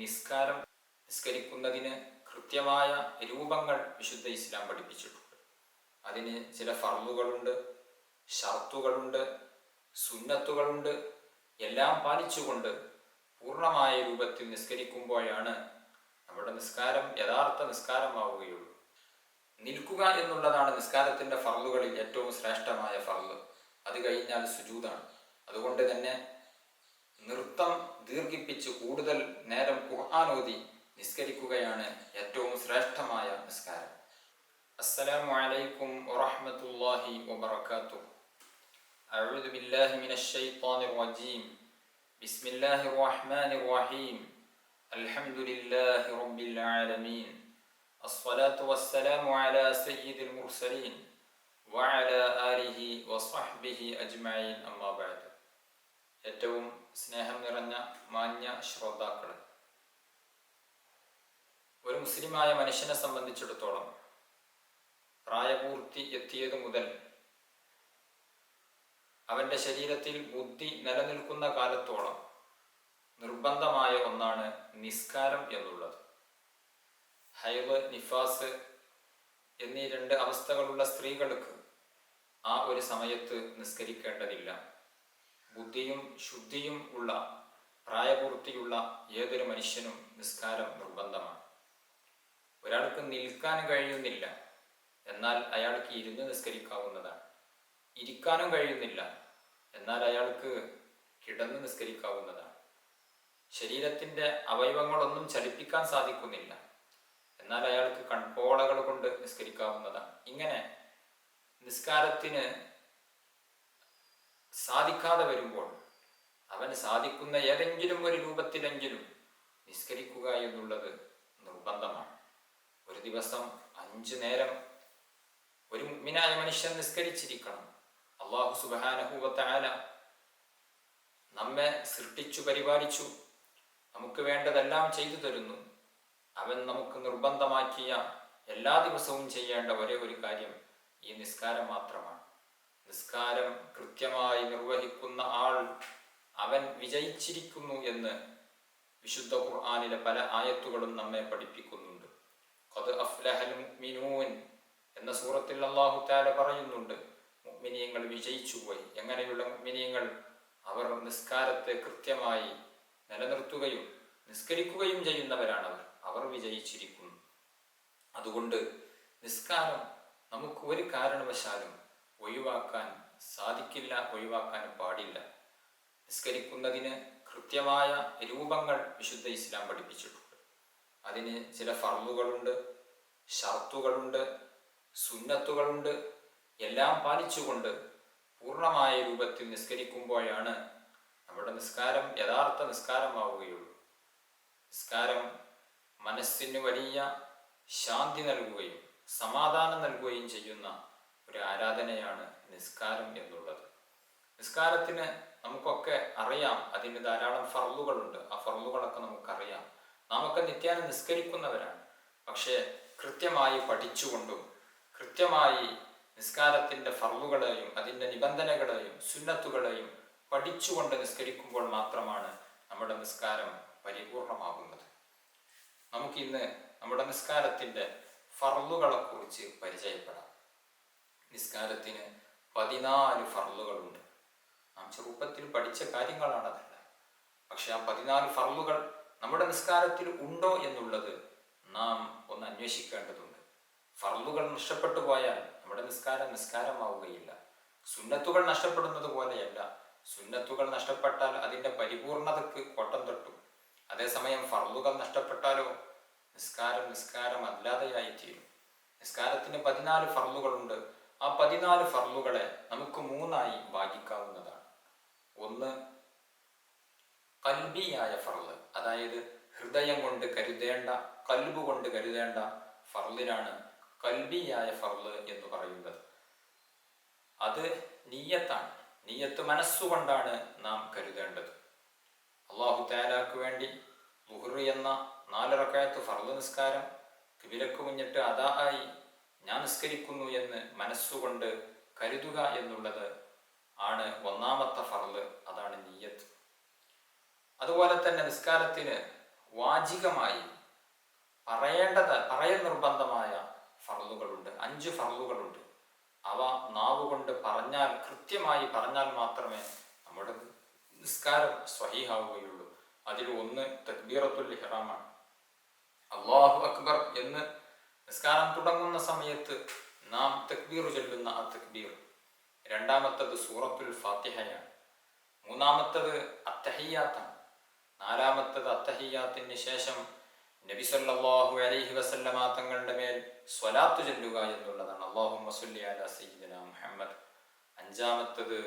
നിസ്കാരം നിസ്കരിക്കുന്നതിന് കൃത്യമായ രൂപങ്ങൾ വിശുദ്ധ ഇസ്ലാം പഠിപ്പിച്ചിട്ടുണ്ട്. അതിന് ചില ഫർളുകളുണ്ട്, ഷർത്തുകളുണ്ട്, സുന്നത്തുകളുണ്ട്. എല്ലാം പാലിച്ചുകൊണ്ട് പൂർണ്ണമായ രൂപത്തിൽ നിസ്കരിക്കുമ്പോഴാണ് നമ്മുടെ നിസ്കാരം യഥാർത്ഥ നിസ്കാരമാവുകയുള്ളൂ. നിൽക്കുക എന്നുള്ളതാണ് നിസ്കാരത്തിൻ്റെ ഫർളുകളിൽ ഏറ്റവും ശ്രേഷ്ഠമായ ഫർള്. അത് കഴിഞ്ഞാൽ സുജൂദാണ്. അതുകൊണ്ട് തന്നെ നൃത്തം ദീർഘിപ്പിച്ച് കൂടുതൽ നേരം ഖുർആൻ ഓതി നിസ്കരിക്കുകയാണ് ഏറ്റവും ശ്രേഷ്ഠമായ നിസ്കാരം. അസ്സലാമു അലൈക്കും വറഹ്മത്തുള്ളാഹി വബറകാതുഹു. അഊദു ബില്ലാഹി മിനശ് ശൈത്വാനിർ റജീം. ബിസ്മില്ലാഹിർ റഹ്മാനിർ റഹീം. അൽഹംദുലില്ലാഹി റബ്ബിൽ ആലമീൻ. അസ്സലാത്തു വസ്സലാമു അലാ സയ്യിദിൽ മുർസലീൻ വഅലാ ആലിഹി വസ്വഹ്ബിഹി അജ്മഈൻ. അമ്മാ ബഅദ്. ഏറ്റവും സ്നേഹം നിറഞ്ഞ മാന്യ ശ്രോതാക്കളെ, ഒരു മുസ്ലിമായ മനുഷ്യനെ സംബന്ധിച്ചിടത്തോളം പ്രായപൂർത്തി എത്തിയതു മുതൽ അവൻ്റെ ശരീരത്തിൽ ബുദ്ധി നിലനിൽക്കുന്ന കാലത്തോളം നിർബന്ധമായ ഒന്നാണ് നിസ്കാരം എന്നുള്ളത്. ഹൈള്, നിഫാസ് എന്നീ 2 അവസ്ഥകളുള്ള സ്ത്രീകൾക്ക് ആ ഒരു സമയത്ത് നിസ്കരിക്കേണ്ടതില്ല. ബുദ്ധിയും ശുദ്ധിയും ഉള്ള പ്രായപൂർത്തിയുള്ള ഏതൊരു മനുഷ്യനും നിസ്കാരം നിർബന്ധമാണ്. ഒരാൾക്ക് നിൽക്കാൻ കഴിയുന്നില്ല, എന്നാൽ അയാൾക്ക് ഇരുന്ന് നിസ്കരിക്കാവുന്നതാണ്. ഇരിക്കാനും കഴിയുന്നില്ല, എന്നാൽ അയാൾക്ക് കിടന്ന് നിസ്കരിക്കാവുന്നതാണ്. ശരീരത്തിൻ്റെ അവയവങ്ങളൊന്നും ചലിപ്പിക്കാൻ സാധിക്കുന്നില്ല, എന്നാൽ അയാൾക്ക് കൺപോളകൾ കൊണ്ട് നിസ്കരിക്കാവുന്നതാണ്. ഇങ്ങനെ നിസ്കാരത്തിന് സാധിക്കാതെ വരുമ്പോൾ അവന് സാധിക്കുന്ന ഏതെങ്കിലും ഒരു രൂപത്തിലെങ്കിലും നിസ്കരിക്കുക എന്നുള്ളത് നിർബന്ധമാണ്. ഒരു ദിവസം 5 നേരം ഒരു മുഅ്മിനായ മനുഷ്യൻ നിസ്കരിച്ചിരിക്കണം. അല്ലാഹു സുബ്ഹാനഹു വ തആല നമ്മെ സൃഷ്ടിച്ചു പരിപാലിച്ചു, നമുക്ക് വേണ്ടതെല്ലാം ചെയ്തു തരുന്നു. അവൻ നമുക്ക് നിർബന്ധമാക്കിയ എല്ലാ ദിവസവും ചെയ്യേണ്ട ഒരേ ഒരു കാര്യം ഈ നിസ്കാരം മാത്രമാണ്. നിസ്കാരം കൃത്യമായി നിർവഹിക്കുന്ന ആൾ അവൻ വിജയിച്ചിരിക്കുന്നു എന്ന് വിശുദ്ധ ഖുർആനിലെ പല ആയത്തുകളും നമ്മെ പഠിപ്പിക്കുന്നുണ്ട്. ഖദ് അഫ്ലഹൽ മുഅ്മിനൂൻ എന്ന സൂറത്തിൽ അല്ലാഹു തആല പറയുന്നുണ്ട്, മുഅ്മിനീങ്ങൾ വിജയിച്ചുപോയി. എങ്ങനെയുള്ള മുഅ്മിനീങ്ങൾ? അവർ നിസ്കാരത്തെ കൃത്യമായി നിലനിർത്തുകയും നിസ്കരിക്കുകയും ചെയ്യുന്നവരാണവർ. അവർ വിജയിച്ചിരിക്കുന്നു. അതുകൊണ്ട് നിസ്കാരം നമുക്ക് ഒരു കാരണവശാലും ഒഴിവാക്കാൻ സാധിക്കില്ല, ഒഴിവാക്കാൻ പാടില്ല. നിസ്കരിക്കുന്നതിന് കൃത്യമായ രൂപങ്ങൾ വിശുദ്ധ ഇസ്ലാം പഠിപ്പിച്ചിട്ടുണ്ട്. അതിന് ചില ഫർളുകളുണ്ട്, ഷർത്തുകളുണ്ട്, സുന്നത്തുകളുണ്ട്. എല്ലാം പാലിച്ചുകൊണ്ട് പൂർണ്ണമായ രൂപത്തിൽ നിസ്കരിക്കുമ്പോഴാണ് നമ്മുടെ നിസ്കാരം യഥാർത്ഥ നിസ്കാരമാവുകയുള്ളൂ. നിസ്കാരം മനസ്സിന് വലിയ ശാന്തി നൽകുകയും സമാധാനം നൽകുകയും ചെയ്യുന്ന ഒരു ആരാധനയാണ് നിസ്കാരം എന്നുള്ളത്. നിസ്കാരത്തിന് നമുക്കൊക്കെ അറിയാം, അതിന് ധാരാളം ഫർളുകളുണ്ട്. ആ ഫർളുകളൊക്കെ നമുക്കറിയാം. നാമൊക്കെ നിത്യേന നിസ്കരിക്കുന്നവരാണ്. പക്ഷേ കൃത്യമായി പഠിച്ചുകൊണ്ടും കൃത്യമായി നിസ്കാരത്തിൻ്റെ ഫർളുകളെയും അതിൻ്റെ നിബന്ധനകളെയും സുന്നത്തുകളെയും പഠിച്ചുകൊണ്ട് നിസ്കരിക്കുമ്പോൾ മാത്രമാണ് നമ്മുടെ നിസ്കാരം പരിപൂർണമാകുന്നത്. നമുക്കിന്ന് നമ്മുടെ നിസ്കാരത്തിൻ്റെ ഫർളുകളെക്കുറിച്ച് പരിചയപ്പെടാം. നിസ്കാരത്തിന് 14 ഫർളുകളുണ്ട്. നാം ചെറുപ്പത്തിൽ പഠിച്ച കാര്യങ്ങളാണതല്ല. പക്ഷെ ആ 14 ഫർളുകൾ നമ്മുടെ നിസ്കാരത്തിൽ ഉണ്ടോ എന്നുള്ളത് നാം ഒന്ന് അന്വേഷിക്കേണ്ടതുണ്ട്. ഫർളുകൾ നഷ്ടപ്പെട്ടു പോയാൽ നമ്മുടെ നിസ്കാരം നിസ്കാരമാവുകയില്ല. സുന്നത്തുകൾ നഷ്ടപ്പെടുന്നത് പോലെയല്ല. സുന്നത്തുകൾ നഷ്ടപ്പെട്ടാൽ അതിൻ്റെ പരിപൂർണതയ്ക്ക് കോട്ടം തട്ടും. അതേസമയം ഫർളുകൾ നഷ്ടപ്പെട്ടാലോ നിസ്കാരം നിസ്കാരമല്ലാതെയായിത്തീരും. നിസ്കാരത്തിന് 14 ഫർളുകളുണ്ട്. ആ 14 ഫർളുകളെ നമുക്ക് 3ആയി ഭാഗിക്കാവുന്നതാണ്. ഒന്ന് ഖൽബിയായ ഫർള്, അതായത് ഹൃദയം കൊണ്ട് കരുതേണ്ട, ഖൽബ് കൊണ്ട് കരുതേണ്ട ഫർളിനാണ് ഖൽബിയായ ഫർള് എന്ന് പറയുന്നത്. അത് നിയ്യത്താണ്. നിയ്യത്ത് മനസ്സുകൊണ്ടാണ് നാം കരുതേണ്ടത്. അല്ലാഹു തആലക്ക് വേണ്ടി ളുഹ്ർ എന്ന 4 റക്അത്ത് ഫർള് നിസ്കാരം ഖിബിലക്ക് മുന്നിട്ട് അദാ ആയി ഞാൻ നിസ്കരിക്കുന്നു എന്ന് മനസ്സുകൊണ്ട് കരുതുക എന്നുള്ളത് ആണ് 1ാമത്തെ ഫർള്. അതാണ് നിയ്യത്ത്. അതുപോലെ തന്നെ നിസ്കാരത്തിന് വാജികമായി പറയൽ നിർബന്ധമായ ഫർളുകളുണ്ട്. 5 ഫർളുകളുണ്ട്. അവ നാവുകൊണ്ട് പറഞ്ഞാൽ, കൃത്യമായി പറഞ്ഞാൽ മാത്രമേ നമ്മുടെ നിസ്കാരം സ്വഹീഹാവുകയുള്ളൂ. അതിൽ ഒന്ന് തക്ബീറത്തുൽ ഇഹ്റാമാണ്. അല്ലാഹു അക്ബർ എന്ന് നിസ്കാരം തുടങ്ങുന്ന സമയത്ത് നാം തക്ബീർ ചൊല്ലുന്ന ആ തക്ബീർ. രണ്ടാമത്തത് സൂറത്തുൽ ഫാത്തിഹയാണ്. മൂന്നാമത്തത് അത്തഹിയ്യാത്താണ്. നാലാമത്തത് അത്തഹിയ്യാത്തിന് ശേഷം നബി സല്ലല്ലാഹു അലൈഹി വസല്ലമ തങ്ങളുടെ മേൽ സ്വലാത്ത് ചൊല്ലുക എന്നുള്ളതാണ്. അല്ലാഹുമ്മ സ്വല്ലി അലാ സയ്യിദിനാ മുഹമ്മദ്. അഞ്ചാമത്തത്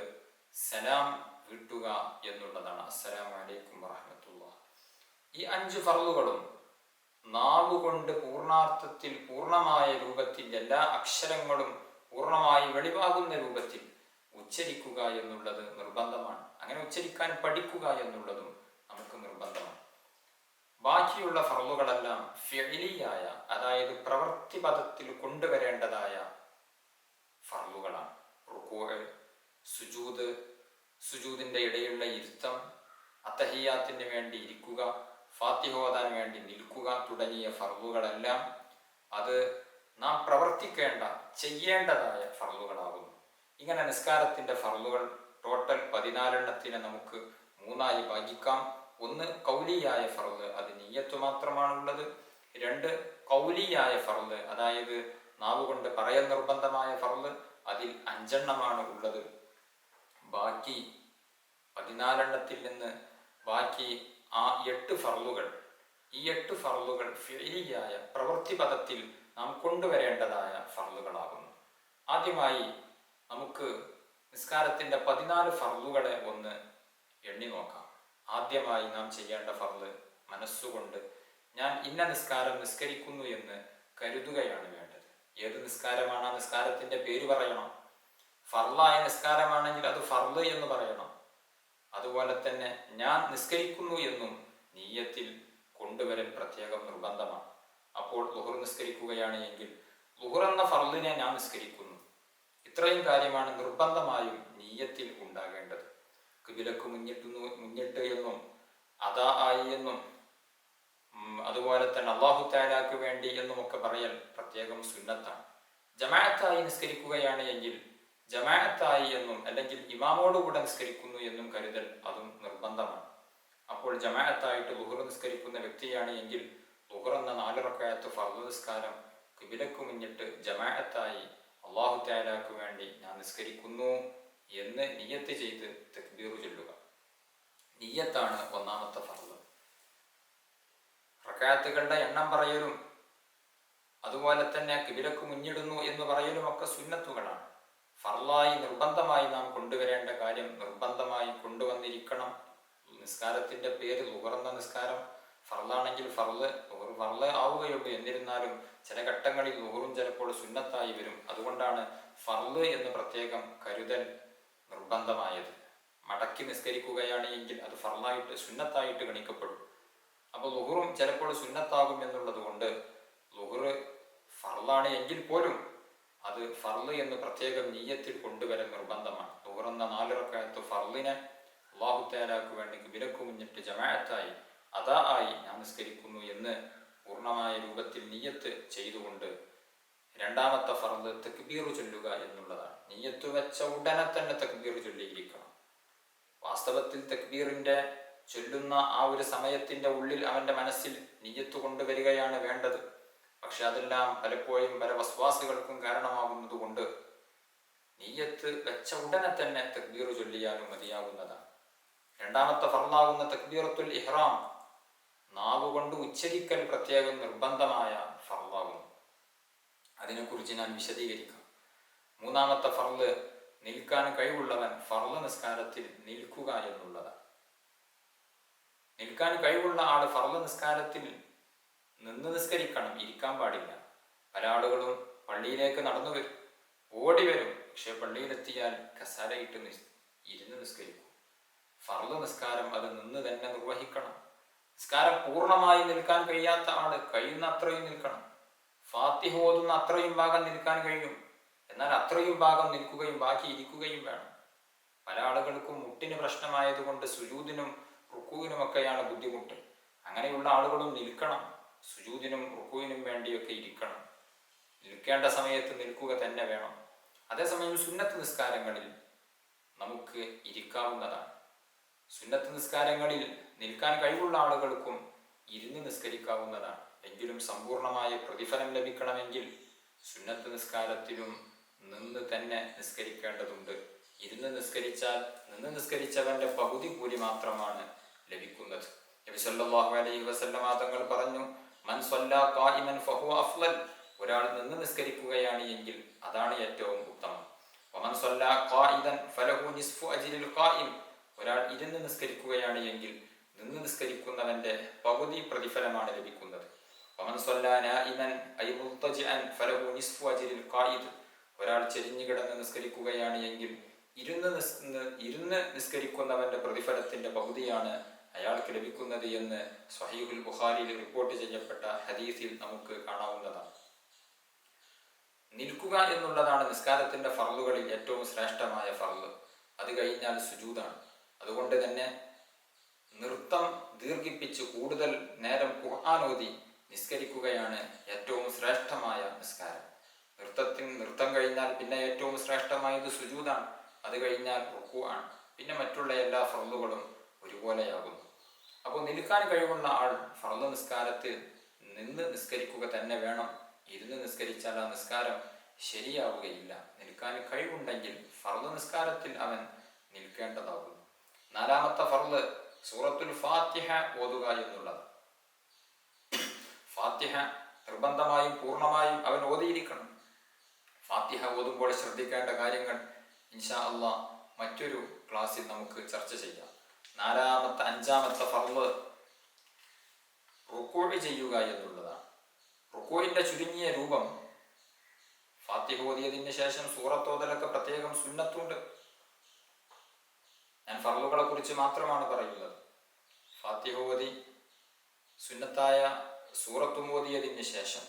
സലാം വീട്ടുക എന്നുള്ളതാണ്. അസ്സലാമു അലൈക്കും വറഹ്മത്തുള്ളാഹി. ഈ 5 ഫർളുകളും നാവുകൊണ്ട് പൂർണാർത്ഥത്തിൽ, പൂർണമായ രൂപത്തിൽ, എല്ലാ അക്ഷരങ്ങളും പൂർണ്ണമായി വെളിവാകുന്ന രൂപത്തിൽ ഉച്ചരിക്കുക എന്നുള്ളത് നിർബന്ധമാണ്. അങ്ങനെ ഉച്ചരിക്കാൻ പഠിക്കുക എന്നുള്ളതും നമുക്ക് നിർബന്ധമാണ്. ബാക്കിയുള്ള ഫർളുകളെല്ലാം ഫിഅലിയായ, അതായത് പ്രവൃത്തി പദത്തിൽ കൊണ്ടുവരേണ്ടതായ ഫർളുകളാണ്. റുകൂഅ്, സുജൂദ്, സുജൂദിന്റെ ഇടയിലുള്ള ഇരുത്തം, അത്തഹിയ്യാത്തിന് വേണ്ടി ഇരിക്കുക, ഫാത്തിഹ ഓതാൻ വേണ്ടി നിൽക്കുക തുടങ്ങിയ ഫർളുകളെല്ലാം അത് നാം പ്രവർത്തിക്കേണ്ട, ചെയ്യേണ്ടതായ ഫർളുകളാകുന്നു. ഇങ്ങനെ നിസ്കാരത്തിന്റെ ഫർളുകൾ ടോട്ടൽ 14 നമുക്ക് 3ആയി ഭാഗിക്കാം. ഒന്ന് കൗലിയായ ഫർള്, അത് നിയ്യത്ത് മാത്രമാണുള്ളത്. 2 ഖൗലിയായ ഫർള്, അതായത് നാവുകൊണ്ട് പറയൽ നിർബന്ധമായ ഫർള്, അതിൽ 5 ഉള്ളത്. ബാക്കി 14 നിന്ന് ബാക്കി ആ 8 ഫർളുകൾ, ഈ 8 ഫർളുകൾ ഫിഅലിയായ, പ്രവൃത്തി പദത്തിൽ നാം കൊണ്ടുവരേണ്ടതായ ഫർളുകളാകുന്നു. ആദ്യമായി നമുക്ക് നിസ്കാരത്തിന്റെ 14 ഫർളുകളെ ഒന്ന് എണ്ണി നോക്കാം. ആദ്യമായി നാം ചെയ്യേണ്ട ഫർള്, മനസ്സുകൊണ്ട് ഞാൻ ഇന്ന നിസ്കാരം നിസ്കരിക്കുന്നു എന്ന് കരുതുകയാണ് വേണ്ടത്. ഏത് നിസ്കാരമാണ് ആ നിസ്കാരത്തിന്റെ പേര് പറയണം. ഫർളായ നിസ്കാരമാണെങ്കിൽ അത് ഫർള് എന്ന് പറയണം. അതുപോലെ തന്നെ ഞാൻ നിസ്കരിക്കുന്നു എന്നും നിയ്യത്തിൽ കൊണ്ടുവരൽ പ്രത്യേകം നിർബന്ധമാണ്. അപ്പോൾ ളുഹർ നിസ്കരിക്കുകയാണ് എങ്കിൽ ളുഹർ എന്ന ഫർളിനെ ഞാൻ നിസ്കരിക്കുന്നു, ഇത്രയും കാര്യമാണ് നിർബന്ധമായും നിയ്യത്തിൽ ഉണ്ടാകേണ്ടത്. ഖിബിലക്ക് മുന്നിട്ട് എന്നും അദാ ആയി എന്നും അതുപോലെ തന്നെ അല്ലാഹു തആലാക്ക് വേണ്ടി എന്നും ഒക്കെ പറയൽ പ്രത്യേകം സുന്നത്താണ്. ജമാഅത്തായി നിസ്കരിക്കുകയാണ് എങ്കിൽ ജമാഅത്തായി എന്നും, അല്ലെങ്കിൽ ഇമാമോടുകൂടെ നിസ്കരിക്കുന്നു എന്നും കരുതൽ അതും നിർബന്ധമാണ്. അപ്പോൾ ജമാഅത്തായിട്ട് ളുഹർ നിസ്കരിക്കുന്ന വ്യക്തിയാണ് എങ്കിൽ ളുഹർ എന്ന 4 റക്അത്ത് ഫർള് നിസ്കാരം ഖിബിലക്ക് മുന്നിട്ട് ജമാഅത്തായി അല്ലാഹു തആലാക്ക് വേണ്ടി ഞാൻ നിസ്കരിക്കുന്നു എന്ന് നിയ്യത്ത് ചെയ്ത് തക്ബീർ ചൊല്ലുക. നിയ്യത്താണ് ഒന്നാമത്തെ ഫർള്. റക്അത്തുകളുടെ എണ്ണം പറയലും അതുപോലെ തന്നെ ഖിബിലക്ക് മുന്നിടുന്നു എന്ന് പറയലും ഒക്കെ സുന്നത്തുകളാണ്. ഫർളായി നിർബന്ധമായി നാം കൊണ്ടുവരേണ്ട കാര്യം നിർബന്ധമായി കൊണ്ടുവന്നിരിക്കണം. നിസ്കാരത്തിന്റെ പേര് ളുഹർ എന്ന നിസ്കാരം, ഫർളാണെങ്കിൽ ഫർള്, ളുഹർ ഫർള് ആവുകയുള്ളൂ. എന്നിരുന്നാലും ചില ഘട്ടങ്ങളിൽ ളുഹറും ചിലപ്പോൾ സുന്നത്തായി വരും. അതുകൊണ്ടാണ് ഫർള് എന്ന് പ്രത്യേകം കരുതൽ നിർബന്ധമായത്. മടക്കി നിസ്കരിക്കുകയാണ് എങ്കിൽ അത് ഫർളായിട്ട്, സുന്നത്തായിട്ട് ഗണിക്കപ്പെടും. അപ്പോൾ ളുഹറും ചിലപ്പോൾ സുന്നത്താകും എന്നുള്ളത് കൊണ്ട് ളുഹർ ഫർളാണ് എങ്കിൽ പോലും അത് ഫർള് എന്ന് പ്രത്യേകം നിയ്യത്തിൽ കൊണ്ടുവരൽ നിർബന്ധമാണ്. ളുഹർ എന്ന 4 റക്അത്ത് ഫർളിനെ അല്ലാഹു തആലാക്ക് വേണ്ടി ഖിബിലക്ക് മുന്നിട്ട് ജമാഅത്തായി അദാ ആയി ഞാൻ നിസ്കരിക്കുന്നു എന്ന് പൂർണ്ണമായ രൂപത്തിൽ നിയ്യത്ത് ചെയ്തുകൊണ്ട് രണ്ടാമത്തെ ഫർള് തക്ബീർ ചൊല്ലുക എന്നുള്ളതാണ്. നിയ്യത്ത് വെച്ച ഉടനെ തന്നെ തക്ബീർ ചൊല്ലിയിരിക്കണം. വാസ്തവത്തിൽ തക്ബീറിന്റെ ചൊല്ലുന്ന ആ ഒരു സമയത്തിന്റെ ഉള്ളിൽ അവന്റെ മനസ്സിൽ നിയ്യത്ത് കൊണ്ടുവരികയാണ് വേണ്ടത്. പക്ഷെ അതെല്ലാം പലപ്പോഴും പല വസ്വാസുകൾക്കും കാരണമാകുന്നത് കൊണ്ട് നിയ്യത്ത് വെച്ച ഉടനെ തന്നെ തക്ബീർ ചൊല്ലിയാലും മതിയാകുന്നതാണ്. രണ്ടാമത്തെ ഫർളാകുന്ന തക്ബീറത്തുൽ ഇഹ്റാം നാവുകൊണ്ട് ഉച്ചരിക്കൽ പ്രത്യേകം നിർബന്ധമായ ഫർളാകുന്നു. അതിനെക്കുറിച്ച് ഞാൻ വിശദീകരിക്കാം. മൂന്നാമത്തെ ഫർള്, നിൽക്കാൻ കഴിവുള്ളവൻ ഫർള് നിസ്കാരത്തിൽ നിൽക്കുക എന്നുള്ളതാണ്. നിൽക്കാൻ കഴിവുള്ള ആള് ഫർള് നിസ്കാരത്തിൽ നിന്ന് നിസ്കരിക്കണം, ഇരിക്കാൻ പാടില്ല. പല ആളുകളും പള്ളിയിലേക്ക് നടന്നു വരും, ഓടി വരും, പക്ഷെ പള്ളിയിലെത്തിയാൽ കസാരയിട്ട് ഇരുന്ന് നിസ്കരിക്കും. ഫർള് നിസ്കാരം അത് നിന്ന് തന്നെ നിർവഹിക്കണം. നിസ്കാരം പൂർണ്ണമായി നിൽക്കാൻ കഴിയാത്ത ആള് കഴിയുന്ന അത്രയും നിൽക്കണം. ഫാത്തിഹ ഓതുന്ന അത്രയും ഭാഗം നിൽക്കാൻ കഴിയും, എന്നാൽ അത്രയും ഭാഗം നിൽക്കുകയും ബാക്കി ഇരിക്കുകയും വേണം. പല ആളുകൾക്കും മുട്ടിന് പ്രശ്നമായതുകൊണ്ട് സുജൂദിനും റുക്കൂവിനുമൊക്കെയാണ് ബുദ്ധിമുട്ട്. അങ്ങനെയുള്ള ആളുകളും നിൽക്കണം. സുജൂദിനും റുക്കൂഇനും വേണ്ടിയൊക്കെ ഇരിക്കണം. നിൽക്കേണ്ട സമയത്ത് നിൽക്കുക തന്നെ വേണം. അതേസമയം സുന്നത്ത് നിസ്കാരങ്ങളിൽ നമുക്ക് ഇരിക്കാവുന്നതാണ്. സുന്നത്ത് നിസ്കാരങ്ങളിൽ നിൽക്കാൻ കഴിവുള്ള ആളുകൾക്കും ഇരുന്ന് നിസ്കരിക്കാവുന്നതാണ്. എങ്കിലും സമ്പൂർണമായ പ്രതിഫലം ലഭിക്കണമെങ്കിൽ സുന്നത്ത് നിസ്കാരത്തിലും നിന്ന് തന്നെ നിസ്കരിക്കേണ്ടതുണ്ട്. ഇരുന്ന് നിസ്കരിച്ചവന്റെ പകുതി കൂലി മാത്രമാണ് ലഭിക്കുന്നത്. നബി സല്ലല്ലാഹു അലൈഹി വസല്ലമ തങ്ങൾ പറഞ്ഞു, മൻ സ്വല്ലാ ഖായിമൻ ഫഹുവ അഫ്ളൽ. ഒരാൾ നിന്ന് നിസ്കരിക്കുകയാണ് എങ്കിൽ അതാണ് ഏറ്റവും ഉത്തമം. വമൻ സ്വല്ലാ ഖായിദൻ ഫലഹു നിസ്ഫു അജ്രിൽ ഖായിം. ഒരാൾ ഇരുന്ന് നിസ്കരിക്കുകയാണ് എങ്കിൽ നിന്ന് നിസ്കരിക്കുന്നവന്റെ പകുതി പ്രതിഫലമാണ് ലഭിക്കുന്നത്. വമൻ സ്വല്ലാ നായിമൻ ഐ മുൽതജിഅൻ ഫലഹു നിസ്ഫു അജ്രിൽ ഖായിദ്. ഒരാൾ ചെരിഞ്ഞു കിടന്ന് നിസ്കരിക്കുകയാണ് എങ്കിൽ ഇരുന്ന് നിസ്കരിക്കുന്നവന്റെ പ്രതിഫലത്തിന്റെ പകുതിയാണ് അയാൾക്ക് ലഭിക്കുന്നത് എന്ന് സ്വഹീഹുൽ ബുഖാരിയിൽ റിപ്പോർട്ട് ചെയ്യപ്പെട്ട ഹദീസിൽ നമുക്ക് കാണാവുന്നതാണ്. നിൽക്കുക എന്നുള്ളതാണ് നിസ്കാരത്തിന്റെ ഫർളുകളിൽ ഏറ്റവും ശ്രേഷ്ഠമായ ഫർള്. അത് കഴിഞ്ഞാൽ സുജൂദാണ്. അതുകൊണ്ട് തന്നെ നൃത്തം ദീർഘിപ്പിച്ച് കൂടുതൽ നേരം ഖുർആൻ ഓതി നിസ്കരിക്കുകയാണ് ഏറ്റവും ശ്രേഷ്ഠമായ നിസ്കാരം. നൃത്തം കഴിഞ്ഞാൽ പിന്നെ ഏറ്റവും ശ്രേഷ്ഠമായത് സുജൂദാണ്. അത് കഴിഞ്ഞാൽ റുക്കൂ ആണ്. പിന്നെ മറ്റുള്ള എല്ലാ ഫർളുകളും ഒരുപോലെയാകുന്നു. അപ്പോൾ നിൽക്കാൻ കഴിവുള്ള ആൾ ഫർള് നിസ്കാരത്തിൽ നിന്ന് നിസ്കരിക്കുക തന്നെ വേണം. ഇരുന്ന് നിസ്കരിച്ചാൽ ആ നിസ്കാരം ശരിയാവുകയില്ല. നിൽക്കാൻ കഴിവുണ്ടെങ്കിൽ ഫർള് നിസ്കാരത്തിൽ അവൻ നിൽക്കേണ്ടതാകുന്നു. നാലാമത്തെ ഫർള് സൂറത്തുൽ ഫാത്തിഹ ഓതുക എന്നുള്ളത്. ഫാത്തിഹ നിർബന്ധമായും പൂർണ്ണമായും അവൻ ഓതിയിരിക്കണം. ഫാത്തിഹ ഓതുമ്പോൾ ശ്രദ്ധിക്കേണ്ട കാര്യങ്ങൾ ഇൻഷാ അല്ലാഹ് മറ്റൊരു ക്ലാസ്സിൽ നമുക്ക് ചർച്ച ചെയ്യാം. അഞ്ചാമത്തെ ഫർള് റുക്കൂ ചെയ്യുക എന്നുള്ളതാണ്. റുക്കൂഇന്റെ ചുരുങ്ങിയ രൂപം ഫാത്തിഹ ഓതിയതിന് ശേഷം സൂറത്തോതലൊക്കെ പ്രത്യേകം സുന്നത്തുണ്ട്. ഞാൻ ഫർളുകളെ കുറിച്ച് മാത്രമാണ് പറയുന്നത്. ഫാത്തിഹ ഓതി സുന്നത്തായ സൂറത്തും ഓതിയതിന് ശേഷം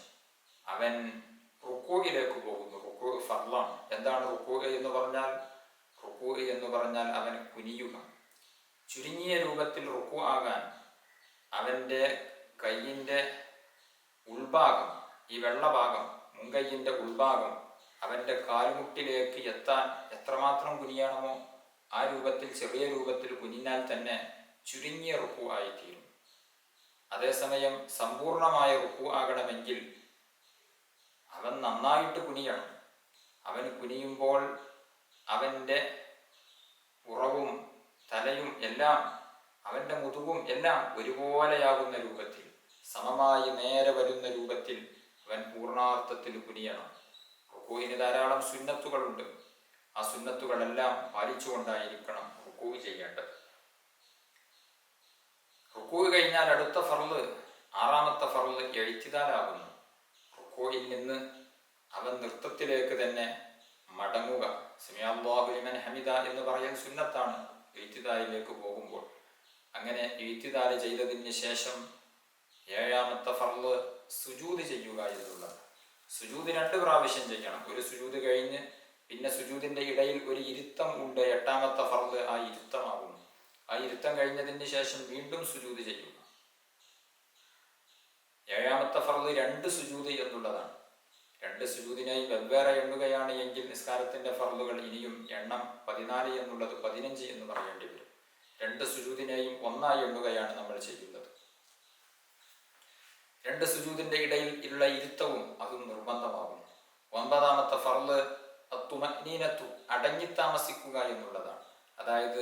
അവൻ റുക്കൂഇലേക്ക് പോകുന്നു. റുക്കൂ ഫർളാണ്. എന്താണ് റുക്കൂ എന്ന് പറഞ്ഞാൽ? റുക്കൂ എന്ന് പറഞ്ഞാൽ അവൻ കുനിയുക. ചുരുങ്ങിയ രൂപത്തിൽ റുക്കൂ ആകാൻ അവന്റെ കയ്യിന്റെ ഉൾഭാഗം, ഈ വെള്ളഭാഗം, മുൻകൈയിന്റെ ഉൾഭാഗം അവന്റെ കാൽമുട്ടിലേക്ക് എത്താൻ എത്രമാത്രം കുനിയണമോ ആ രൂപത്തിൽ, ചെറിയ രൂപത്തിൽ കുനിഞ്ഞാൽ തന്നെ ചുരുങ്ങിയ റുക്കൂ ആയിത്തീരും. അതേസമയം സമ്പൂർണമായ റുക്കൂ ആകണമെങ്കിൽ അവൻ നന്നായിട്ട് കുനിയണം. അവൻ കുനിയുമ്പോൾ അവന്റെ പുറവും തലയും എല്ലാം, അവന്റെ മുതുകും എല്ലാം ഒരുപോലെയാകുന്ന രൂപത്തിൽ, സമമായി നേരെ വരുന്ന രൂപത്തിൽ അവൻ പൂർണ്ണാർത്ഥത്തിൽ കുനിയണം. റുക്കൂഇന് ധാരാളം സുന്നത്തുകളുണ്ട്. ആ സുന്നത്തുകളെല്ലാം പാലിച്ചുകൊണ്ടായിരിക്കണം റുക്കൂ ചെയ്യേണ്ടത്. റുക്കൂ കഴിഞ്ഞാൽ അടുത്ത ഫർള്, ആറാമത്തെ ഫർള് ഇഅ്തിദാലാകുന്നു. റുക്കൂഇൽ നിന്ന് അവൻ നൃത്തത്തിലേക്ക് തന്നെ മടങ്ങുക. സമിഅ അല്ലാഹു ലിമൻ ഹമിദ എന്ന് പറയൽ സുന്നത്താണ് ഇഅ്തിദാലിലേക്ക് പോകുമ്പോൾ. അങ്ങനെ ഇഅ്തിദാൽ ചെയ്തതിന് ശേഷം ഏഴാമത്തെ ഫർള് സുജൂദ് ചെയ്യുക എന്നുള്ളത്. സുജൂദ് 2 പ്രാവശ്യം ചെയ്യണം. ഒരു സുജൂദ് കഴിഞ്ഞ് പിന്നെ സുജൂദിന്റെ ഇടയിൽ ഒരു ഇരുത്തം ഉണ്ട്. എട്ടാമത്തെ ഫർള് ആ ഇരുത്തമാകുന്നു. ആ ഇരുത്തം കഴിഞ്ഞതിന് ശേഷം വീണ്ടും സുജൂദ് ചെയ്യുക. ഏഴാമത്തെ ഫർള് 2 സുജൂദ് എന്നുള്ളതാണ്. 2 സുജൂദിനായി വെവ്വേറെ എണ്ണുകയാണ് എങ്കിൽ നിസ്കാരത്തിന്റെ ഫർളുകൾ ഇനിയും എണ്ണം 14 എന്നുള്ളത് 15 എന്ന് പറയേണ്ടി വരും. 2 സുജൂദിനെയും ഒന്നായി എണ്ണുകയാണ് നമ്മൾ ചെയ്യുന്നത്. 2 സുജൂദിന്റെ ഇടയിൽ ഉള്ള ഇരുത്തവും അതും നിർബന്ധമാകുന്നു. 9ാമത്തെ ഫർള് അത്തുമഅ്നീനത്തു, അടങ്ങി താമസിക്കുക എന്നുള്ളതാണ്. അതായത്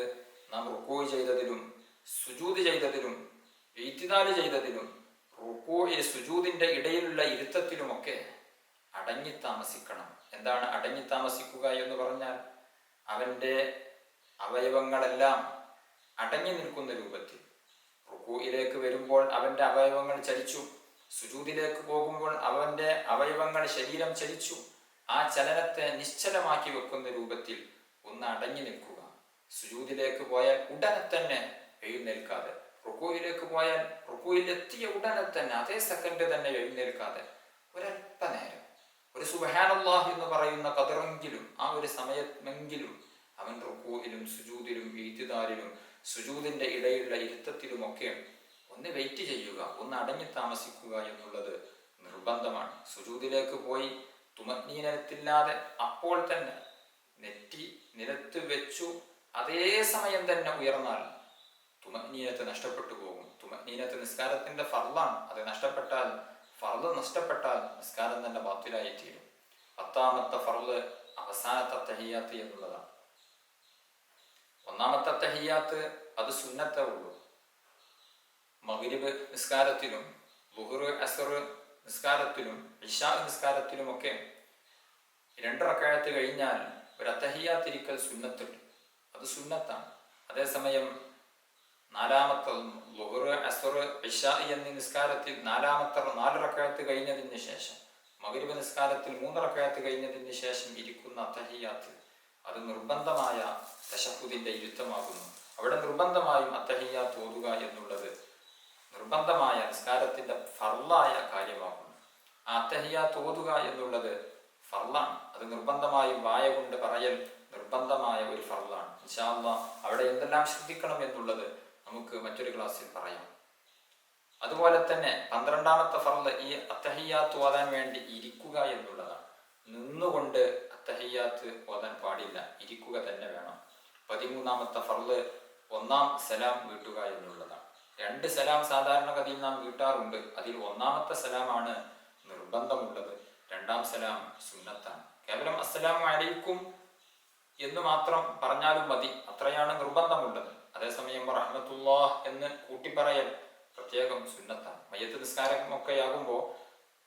നാം റുക്കൂ ചെയ്തതിലും സുജൂദ് ചെയ്തതിലും ഇഅ്തിദാൽ ചെയ്തതിലും സുജൂദിന്റെ ഇടയിലുള്ള ഇരുത്തത്തിലുമൊക്കെ അടങ്ങി താമസിക്കണം. എന്താണ് അടങ്ങി താമസിക്കുക എന്ന് പറഞ്ഞാൽ? അവന്റെ അവയവങ്ങളെല്ലാം അടങ്ങി നിൽക്കുന്ന രൂപത്തിൽ. റുക്കൂഇലേക്ക് വരുമ്പോൾ അവന്റെ അവയവങ്ങൾ ചലിച്ചു, സുജൂദിലേക്ക് പോകുമ്പോൾ അവന്റെ അവയവങ്ങൾ, ശരീരം ചലിച്ചു. ആ ചലനത്തെ നിശ്ചലമാക്കി വെക്കുന്ന രൂപത്തിൽ ഒന്ന് അടങ്ങി നിൽക്കുക. സുജൂദിലേക്ക് പോയാൽ ഉടനെ തന്നെ എഴുന്നേൽക്കാതെ, റുക്കൂഇലേക്ക് പോയാൽ റുക്കൂഇൽ എത്തിയ ഉടനെ തന്നെ അതേ സെക്കൻഡ് തന്നെ എഴുന്നേൽക്കാതെ ഒരല്പനേരം, ഒരു സുബ്ഹാനല്ലാഹ് എന്ന് പറയുന്ന ഖദറെങ്കിലും, ആ ഒരു സമയമെങ്കിലും അവൻ റുക്കൂഇലും സുജൂദിലും ഇഅ്തിദാലിലും സുജൂദിന്റെ ഇടയിലുള്ള ഇരുത്തത്തിലുമൊക്കെ ഒന്ന് വെയിറ്റ് ചെയ്യുക, ഒന്ന് അടങ്ങി താമസിക്കുക എന്നുള്ളത് നിർബന്ധമാണ്. സുജൂദിലേക്ക് പോയി തുമനീനത്തില്ലാതെ അപ്പോൾ തന്നെ നെറ്റി നിലത്ത് വെച്ചു അതേ സമയം തന്നെ ഉയർന്നാൽ തുമനീനത്ത് നഷ്ടപ്പെട്ടു പോകും. തുമനീനത്ത് നിസ്കാരത്തിന്റെ ഫർളാണ്. അത് നഷ്ടപ്പെട്ടാൽ, ഫർള് നഷ്ടപ്പെട്ടാൽ നിസ്കാരം തന്നെ ബാത്തിലായി തീരും. 10ാമത്തെ ഫർള് അവസാനത്തെ തഹിയ്യാത്ത് എന്നുള്ളതാണ്. 1ാമത്തെ തഹിയ്യാത്ത് അത് സുന്നത്തേ ഉള്ളൂ. മഗ്രിബ് നിസ്കാരത്തിലും ളുഹ്ർ അസ്ർ നിസ്കാരത്തിലും ഇശാ നിസ്കാരത്തിലുമൊക്കെ 2 റക്അത്ത് കഴിഞ്ഞാൽ ഒരു അത്തഹിയ്യാത്തിരിക്കൽ സുന്നത്തുണ്ട്, അത് സുന്നത്താണ്. അതേസമയം 4ാമത്തെ ളുഹ്ർ അസ്ർ ഇശാ എന്നീ നിസ്കാരത്തിൽ 4ാമത്തെ 4 റക്അത്ത് കഴിഞ്ഞതിന് ശേഷം, മഗ്രിബ് നിസ്കാരത്തിൽ 3 റക്അത്ത് കഴിഞ്ഞതിന് ശേഷം ഇരിക്കുന്ന അത്തഹിയ്യാത്ത് അത് നിർബന്ധമായ തശഹുദിന്റെ ഇരുത്തമാകുന്നു. അവിടെ നിർബന്ധമായും അത്തഹിയ്യാത്ത് ഓതുക എന്നുള്ളത് നിർബന്ധമായ നിസ്കാരത്തിന്റെ ഫർളായ കാര്യമാകുന്നു. ആ അത്തഹിയ്യാത്ത് ഓതുക എന്നുള്ളത് ഫർളാണ്. അത് നിർബന്ധമായും വായ കൊണ്ട് പറയൽ നിർബന്ധമായ ഒരു ഫർളാണ്. ഇൻഷാ അല്ലാഹ് അവിടെ എന്തെല്ലാം ശ്രദ്ധിക്കണം എന്നുള്ളത് നമുക്ക് മറ്റൊരു ക്ലാസ്സിൽ പറയാം. അതുപോലെ തന്നെ 12ാമത്തെ ഫർള് ഈ അത്തഹിയ്യാത്ത് ഓതാൻ വേണ്ടി ഇരിക്കുക എന്നുള്ളതാണ്. നിന്നുകൊണ്ട് അത്തഹിയ്യാത്ത് ഓതാൻ പാടില്ല, ഇരിക്കുക തന്നെ വേണം. 13ാമത്തെ ഫർള് 1ാം സലാം വീട്ടുക എന്നുള്ളതാണ്. 2 സലാം സാധാരണഗതിയിൽ നാം വീട്ടാറുണ്ട്. അതിൽ 1ാമത്തെ സലാമാണ് നിർബന്ധമുള്ളത്, 2ാം സലാം സുന്നത്താണ്. കേവലം അസ്സലാമു അലൈക്കും എന്ന് മാത്രം പറഞ്ഞാലും മതി, അത്രയാണ് നിർബന്ധമുള്ളത്. അതേസമയം റഹ്മത്തുള്ളാഹ് എന്ന് കൂട്ടിപ്പറയൽ പ്രത്യേകം സുന്നത്താണ്. മയ്യത്ത് നിസ്കാരമൊക്കെയാകുമ്പോൾ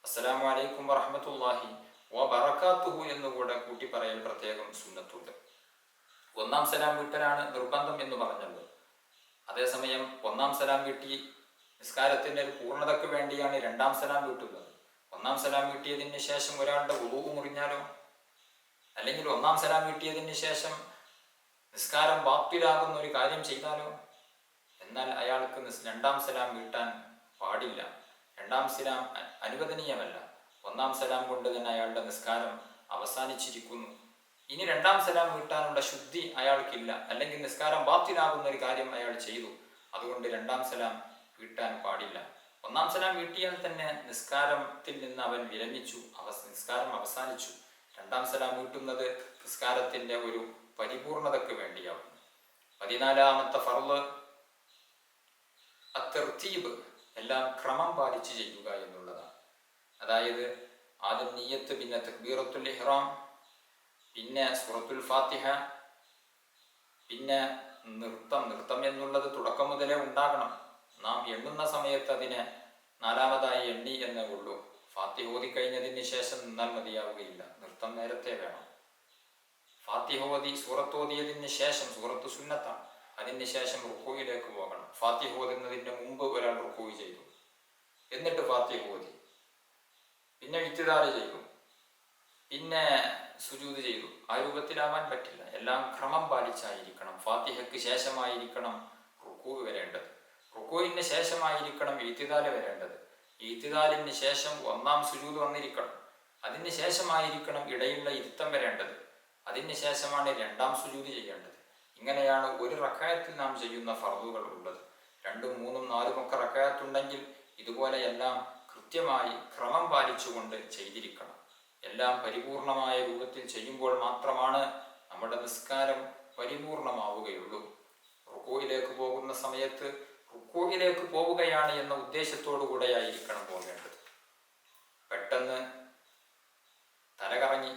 അസ്സലാമു അലൈക്കും വറഹ്മത്തുള്ളാഹി വബറകാതുഹു എന്നുകൂടെ കൂട്ടിപ്പറയൽ പ്രത്യേകം സുന്നത്തുണ്ട്. 1ാം സലാം വീട്ടലാണ് നിർബന്ധം എന്ന് പറഞ്ഞല്ലോ. അതേസമയം 1ാം സലാം വീട്ടി നിസ്കാരത്തിന്റെ ഒരു പൂർണ്ണതയ്ക്ക് വേണ്ടിയാണ് 2ാം സലാം വീട്ടുന്നത്. 1ാം സലാം വീട്ടിയതിന് ശേഷം ഒരാളുടെ വുളൂ മുറിഞ്ഞാലോ, അല്ലെങ്കിൽ 1ാം സലാം വീട്ടിയതിന് ശേഷം നിസ്കാരം ബാത്തിലാകുന്ന ഒരു കാര്യം ചെയ്താലോ, എന്നാൽ അയാൾക്ക് 2ാം സലാം വീട്ടാൻ പാടില്ല. 2ാം സലാം അനുവദനീയമല്ല. 1ാം സലാം കൊണ്ട് തന്നെ അയാളുടെ നിസ്കാരം അവസാനിച്ചിരിക്കുന്നു. ഇനി 2ാം സലാം വീട്ടാനുള്ള ശുദ്ധി അയാൾക്കില്ല, അല്ലെങ്കിൽ നിസ്കാരം ബാത്തിലാകുന്ന ഒരു കാര്യം അയാൾ ചെയ്തു, അതുകൊണ്ട് 2ാം സലാം വീട്ടാൻ പാടില്ല. 1ാം സലാം വീട്ടിയാൽ തന്നെ നിസ്കാരത്തിൽ നിന്ന് അവൻ വിരമിച്ചു, നിസ്കാരം അവസാനിച്ചു. 2ാം സലാം വീട്ടുന്നത് നിസ്കാരത്തിന്റെ ഒരു പരിപൂർണതയ്ക്ക് വേണ്ടിയാവുന്നു. 14ാമത്തെ ഫർള് അത്തർതീബ്, എല്ലാം ക്രമം പാലിച്ച് ചെയ്യുക എന്നുള്ളതാണ്. അതായത് ആദ്യം നിയ്യത്ത്, പിന്നെ തക്ബീറത്തുൽ ഇഹ്റാം, പിന്നെ സൂറത്തുൽ ഫാത്തിഹ, പിന്നെ നൃത്തം എന്നുള്ളത് തുടക്കം മുതലേ ഉണ്ടാകണം. നാം എണ്ണുന്ന സമയത്ത് അതിനെ 4ാമതായി എണ്ണി എന്നേ ഉള്ളൂ. ഫാത്തിഹ ഓതി കഴിഞ്ഞതിന് ശേഷം നിന്നാൽ മതിയാവുകയില്ല, നൃത്തം നേരത്തെ വേണം. ഫാത്തിഹ ഓതി സൂറത്ത് ഓതിയതിന് ശേഷം, സൂറത്ത് സുന്നത്താണ്, അതിന് ശേഷം റുക്കൂയിലേക്ക് പോകണം. ഫാത്തിഹ ഓതുന്നതിന് മുമ്പ് ഒരാൾ റുക്കൂ ചെയ്തു, എന്നിട്ട് ഫാത്തിഹ ഓതി, പിന്നെ ഇത്തിദാല് ചെയ്തു, പിന്നെ സുജൂദ് ചെയ്തു. ആ രൂപത്തിലാവാൻ പറ്റില്ല. എല്ലാം ക്രമം പാലിച്ചായിരിക്കണം. ഫാത്തിഹയ്ക്ക് ശേഷമായിരിക്കണം റുക്കൂ വരേണ്ടത്, റുക്കൂവിന് ശേഷമായിരിക്കണം ഇത്തിദാല് വരേണ്ടത്, ഇത്തിദാലിന് ശേഷം 1ാം സുജൂദ് വന്നിരിക്കണം, അതിന് ശേഷമായിരിക്കണം ഇടയിലുള്ള ഇരുത്തം വരേണ്ടത്, അതിന് ശേഷമാണ് 2ാം സുജൂദ് ചെയ്യേണ്ടത്. ഇങ്ങനെയാണ് ഒരു റക്അത്തിൽ നാം ചെയ്യുന്ന ഫർളുകൾ ഉള്ളത്. 2ഉം 3ഉം 4ഉം ഒക്കെ റക്അത്തുണ്ടെങ്കിൽ ഇതുപോലെ എല്ലാം കൃത്യമായി ക്രമം പാലിച്ചുകൊണ്ട് ചെയ്തിരിക്കണം. എല്ലാം പരിപൂർണമായ രൂപത്തിൽ ചെയ്യുമ്പോൾ മാത്രമാണ് നമ്മുടെ നിസ്കാരം പരിപൂർണമാവുകയുള്ളൂ. റുക്കൂയിലേക്ക് പോകുന്ന സമയത്ത് റുക്കൂയിലേക്ക് പോവുകയാണ് എന്ന ഉദ്ദേശത്തോടു കൂടെയായിരിക്കണം പോകേണ്ടത്. പെട്ടെന്ന് തലകറങ്ങി,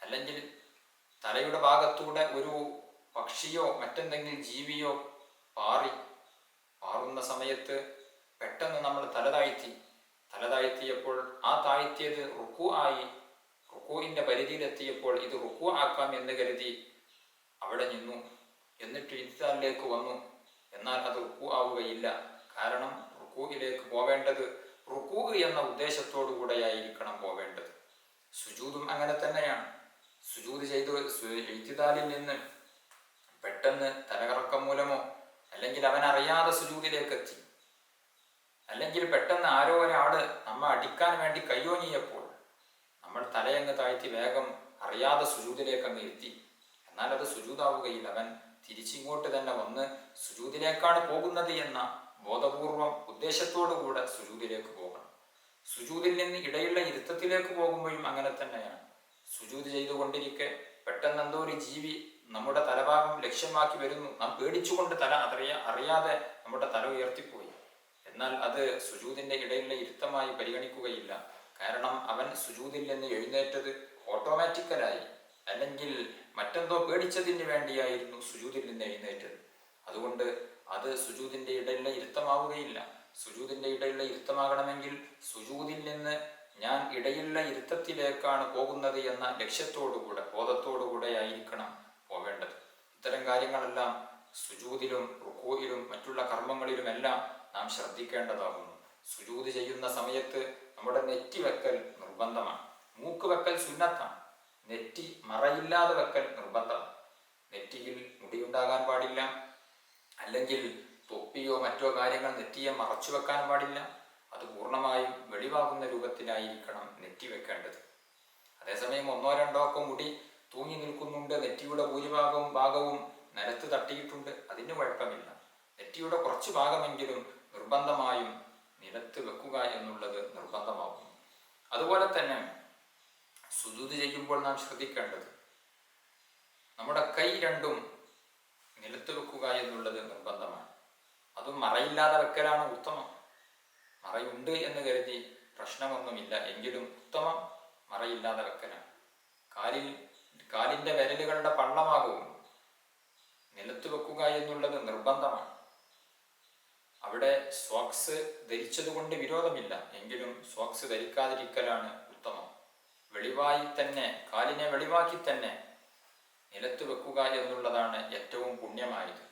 അല്ലെങ്കിൽ തലയുടെ ഭാഗത്തൂടെ ഒരു പക്ഷിയോ മറ്റെന്തെങ്കിലും ജീവിയോ പാറുന്ന സമയത്ത് പെട്ടെന്ന് നമ്മൾ തലതാഴ്ത്തിയപ്പോൾ ആ താഴ്ത്തിയത് റുക്കൂ ആയി, റുക്കൂവിന്റെ പരിധിയിലെത്തിയപ്പോൾ ഇത് റുക്കൂ ആക്കാം എന്ന് കരുതി അവിടെ നിന്നു, എന്നിട്ട് ഇത്തിദാലിലേക്ക് വന്നു. എന്നാൽ അത് റുക്കൂ ആവുകയില്ല. കാരണം റുക്കൂയിലേക്ക് പോവേണ്ടത് റുക്കൂ എന്ന ഉദ്ദേശത്തോടു കൂടെയായിരിക്കണം പോവേണ്ടത്. സുജൂദും അങ്ങനെ തന്നെയാണ്. സുജൂദ് ചെയ്ത് ഇത്തിദാലിൽ നിന്ന് പെട്ടെന്ന് തലകറക്കം മൂലമോ, അല്ലെങ്കിൽ അവൻ അറിയാതെ സുജൂദിലേക്ക് എത്തി, അല്ലെങ്കിൽ പെട്ടെന്ന് ആരോ ഒരാള് നമ്മെ അടിക്കാൻ വേണ്ടി കയ്യോങ്ങിയപ്പോൾ നമ്മൾ തലയങ്ങ് താഴ്ത്തി വേഗം അറിയാതെ സുജൂദിലേക്ക് അങ്ങ് എത്തി, എന്നാൽ അത് സുജൂദാവുകയില്ല. അവൻ തിരിച്ചിങ്ങോട്ട് തന്നെ വന്ന് സുജൂദിലേക്കാണ് പോകുന്നത് എന്ന ബോധപൂർവം ഉദ്ദേശത്തോടു കൂടെ സുജൂദിലേക്ക് പോകണം. സുജൂദിൽ നിന്ന് ഇടയുള്ള ഇരുത്തത്തിലേക്ക് പോകുമ്പോഴും അങ്ങനെ തന്നെയാണ്. സുജൂദ് ചെയ്തുകൊണ്ടിരിക്കെ പെട്ടെന്ന് എന്തോ ഒരു ജീവി നമ്മുടെ തലഭാഗം ലക്ഷ്യമാക്കി വരുന്നു. നാം പേടിച്ചുകൊണ്ട് തല അറിയാതെ നമ്മുടെ തല ഉയർത്തിപ്പോയി. എന്നാൽ അത് സുജൂദിന്റെ ഇടയിലുള്ള ഇരുത്തമായി പരിഗണിക്കുകയില്ല. കാരണം അവൻ സുജൂദിൽ നിന്ന് എഴുന്നേറ്റത് ഓട്ടോമാറ്റിക്കലായി, അല്ലെങ്കിൽ മറ്റെന്തോ പേടിച്ചതിന് വേണ്ടിയായിരുന്നു സുജൂദിൽ നിന്ന് എഴുന്നേറ്റത്. അതുകൊണ്ട് അത് സുജൂദിന്റെ ഇടയിലുള്ള ഇരുത്തമാവുകയില്ല. സുജൂദിന്റെ ഇടയിലുള്ള ഇരുത്തമാകണമെങ്കിൽ സുജൂദിൽ നിന്ന് ഞാൻ ഇടയിലുള്ള ഇരുത്തത്തിലേക്കാണ് പോകുന്നത് എന്ന ലക്ഷ്യത്തോടുകൂടെ, ബോധത്തോടുകൂടെ ആയിരിക്കണം പോകേണ്ടത്. ഇത്തരം കാര്യങ്ങളെല്ലാം സുജൂദിലും റുകൂഇലും മറ്റുള്ള കർമ്മങ്ങളിലുമെല്ലാം നാം ശ്രദ്ധിക്കേണ്ടതാകുന്നു. സുജൂദ് ചെയ്യുന്ന സമയത്ത് നമ്മുടെ നെറ്റി വെക്കൽ നിർബന്ധമാണ്. മൂക്ക് വെക്കൽ സുന്നത്താണ്. നെറ്റി മറയില്ലാതെ വെക്കൽ നിർബന്ധമാണ്. നെറ്റിയിൽ മുടിയുണ്ടാകാൻ പാടില്ല, അല്ലെങ്കിൽ തൊപ്പിയോ മറ്റോ കാര്യങ്ങൾ നെറ്റിയെ മറച്ചു വെക്കാൻ പാടില്ല. അത് പൂർണ്ണമായും വെളിവാകുന്ന രൂപത്തിലായിരിക്കണം നെറ്റി വെക്കേണ്ടത്. അതേസമയം ഒന്നോ രണ്ടോ ഒക്കെ മുടി തൂങ്ങി നിൽക്കുന്നുണ്ട്, നെറ്റിയുടെ ഭാഗവും നിലത്ത് തട്ടിയിട്ടുണ്ട്, അതിന് കുഴപ്പമില്ല. നെറ്റിയുടെ കുറച്ച് ഭാഗമെങ്കിലും നിർബന്ധമായും നിലത്ത് വെക്കുക എന്നുള്ളത് നിർബന്ധമാകുന്നു. അതുപോലെ തന്നെ സുജൂദ് ചെയ്യുമ്പോൾ നാം ശ്രദ്ധിക്കേണ്ടത് നമ്മുടെ കൈ രണ്ടും നിലത്ത് വെക്കുക എന്നുള്ളത് നിർബന്ധമാണ്. അതും മറയില്ലാതെ വെക്കലാണ് ഉത്തമം. മറയുണ്ട് എന്ന് കരുതി പ്രശ്നമൊന്നുമില്ല, എങ്കിലും ഉത്തമം മറയില്ലാതെ വെക്കലാണ്. കാലിന്റെ വിരലുകളുടെ പള്ളമാകവും നിലത്ത് വെക്കുക എന്നുള്ളത് നിർബന്ധമാണ്. അവിടെ സോക്സ് ധരിച്ചതുകൊണ്ട് വിരോധമില്ല, എങ്കിലും സോക്സ് ധരിക്കാതിരിക്കലാണ് ഉത്തമം. വെളിവായി തന്നെ, കാലിനെ വെളിവാക്കി തന്നെ നിലത്ത് വെക്കുക എന്നുള്ളതാണ് ഏറ്റവും പുണ്യമായത്.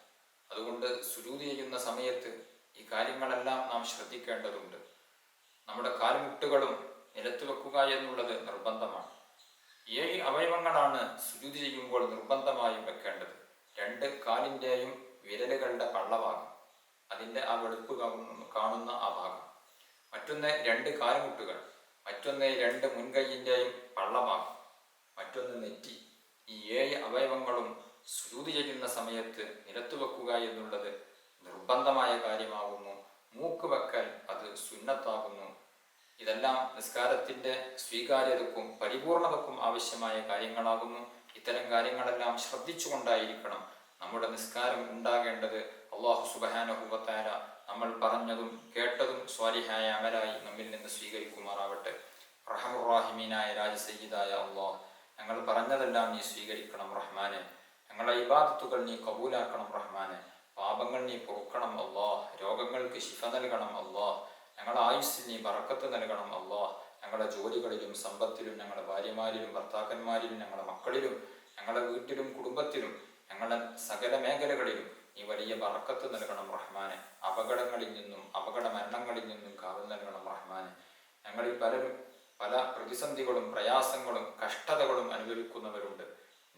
അതുകൊണ്ട് സുജൂദ് ചെയ്യുന്ന സമയത്ത് ഈ കാര്യങ്ങളെല്ലാം നാം ശ്രദ്ധിക്കേണ്ടതുണ്ട്. നമ്മുടെ കാൽമുട്ടുകളും നിലത്ത് വെക്കുക എന്നുള്ളത് നിർബന്ധമാണ്. 7 അവയവങ്ങളാണ് സുജൂദ് ചെയ്യുമ്പോൾ നിർബന്ധമായും വെക്കേണ്ടത്. 2 കാലിൻ്റെയും വിരലുകളുടെ പള്ളഭാഗം, അതിൻ്റെ ആ വെളുപ്പ് കാണുന്ന ആ ഭാഗം. മറ്റൊന്ന് 2 കാൽമുട്ടുകൾ, മറ്റൊന്ന് 2 മുൻകൈയിൻ്റെയും പള്ളഭാഗം, മറ്റൊന്ന് നെറ്റി. ഈ 7 അവയവങ്ങളും സുജൂദ് ചെയ്യുന്ന സമയത്ത് നിലത്ത് വെക്കുക എന്നുള്ളത് നിർബന്ധമായ കാര്യമാകുന്നു. മൂക്ക് വെക്കൽ അത് സുന്നത്താകുന്നു. ഇതെല്ലാം നിസ്കാരത്തിന്റെ സ്വീകാര്യതക്കും പരിപൂർണതക്കും ആവശ്യമായ കാര്യങ്ങളാകുന്നു. ഇത്തരം കാര്യങ്ങളെല്ലാം ശ്രദ്ധിച്ചുകൊണ്ടായിരിക്കണം നമ്മുടെ നിസ്കാരം ഉണ്ടാകേണ്ടത്. അല്ലാഹു സുബ്ഹാനഹു വ തആല നമ്മൾ പറഞ്ഞതും കേട്ടതും സ്വാലിഹായ അമലായി നമ്മിൽ നിന്ന് സ്വീകരിക്കുമാറാവട്ടെ. റഹ്മാനുർ റഹീമീനായ രാജസയ്യിദായ അല്ലാഹ്, ഞങ്ങൾ പറഞ്ഞതെല്ലാം നീ സ്വീകരിക്കണം റഹ്മാനെ. ഞങ്ങളെ ഇബാദത്തുകൾ നീ കബൂലാക്കണം റഹ്മാനെ. പാപങ്ങൾ നീ പൊറുക്കണം അല്ലാഹ്. രോഗങ്ങൾക്ക് ശിഫ നൽകണം അല്ലാഹ്. ഞങ്ങളുടെ ആയുസ്സിൽ നീ ബറക്കത്ത് നൽകണം അല്ലാഹ്. ഞങ്ങളുടെ ജോലികളിലും സമ്പത്തിലും, ഞങ്ങളുടെ ഭാര്യമാരിലും ഭർത്താക്കന്മാരിലും, ഞങ്ങളുടെ മക്കളിലും, ഞങ്ങളുടെ വീട്ടിലും കുടുംബത്തിലും, ഞങ്ങളുടെ സകല മേഖലകളിലും നീ വലിയ ബറക്കത്ത് നൽകണം റഹ്മാനെ. അപകടങ്ങളിൽ നിന്നും അപകട മരണങ്ങളിൽ നിന്നും കാവൽ നൽകണം റഹ്മാനെ. ഞങ്ങളിൽ പലരും പല പ്രതിസന്ധികളും പ്രയാസങ്ങളും കഷ്ടതകളും അനുഭവിക്കുന്നവരുണ്ട്.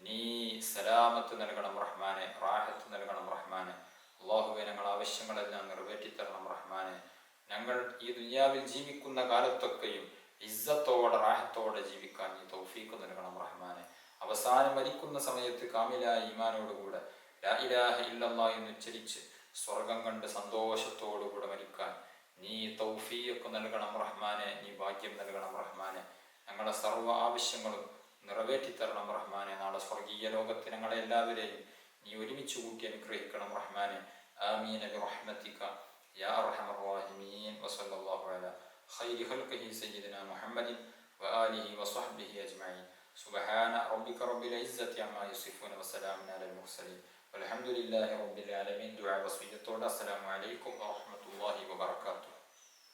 നീ സലാമത്ത് നൽകണം റഹ്മാനെ, റാഹത്ത് നൽകണം റഹ്മാനെ. അല്ലാഹുവേ, ഞങ്ങളുടെ ആവശ്യങ്ങളെല്ലാം നിറവേറ്റിത്തരണം റഹ്മാനെ. ഞങ്ങൾ ഈ ദുനിയാവിൽ ജീവിക്കുന്ന കാലത്തൊക്കെയും ഇസ്സത്തോടെ റാഹത്തോടെ ജീവിക്കാൻ നീ തൗഫീഖ് നൽകണം റഹ്മാനെ. അവസാനം മരിക്കുന്ന സമയത്ത് കാമിലായ ഈമാനോടുകൂടെ ലാ ഇലാഹ ഇല്ലല്ലാഹ് എന്ന് ഉച്ചരിച്ച് സ്വർഗം കണ്ട് സന്തോഷത്തോടുകൂടെ മരിക്കാൻ നീ തൗഫീഖ് നൽകണം റഹ്മാനെ. നീ ഭാഗ്യം നൽകണം റഹ്മാനെ. ഞങ്ങളുടെ സർവ്വ ആവശ്യങ്ങളും നിറവേറ്റിത്തരണം റഹ്മാനെ. നാളെ സ്വർഗീയ ലോകത്ത് ഞങ്ങളെ എല്ലാവരെയും നീ ഒരുമിച്ച് കൂട്ടി അനുഗ്രഹിക്കണം റഹ്മാനെ. ആമീൻ ബിറഹ്മതിക യാ അർഹമർ റഹീമീൻ. വസല്ലല്ലാഹു അലാ ഖൈരി ഖൽഖിഹി സയ്യിദിനാ മുഹമ്മദിൻ വആലിഹി വസ്വഹ്ബിഹി അജ്മഈൻ. സുബ്ഹാന റബ്ബിക റബ്ബിൽ ഇസ്സത്തി അമ്മാ യസിഫൂൻ വസലാമുൻ അലൽ മുർസലീൻ വൽഹംദുലില്ലാഹി റബ്ബിൽ ആലമീൻ. ദുആ വസിയ്യത്തോടെ അസ്സലാമു അലൈക്കും വറഹ്മത്തുള്ളാഹി വബറകാതുഹു.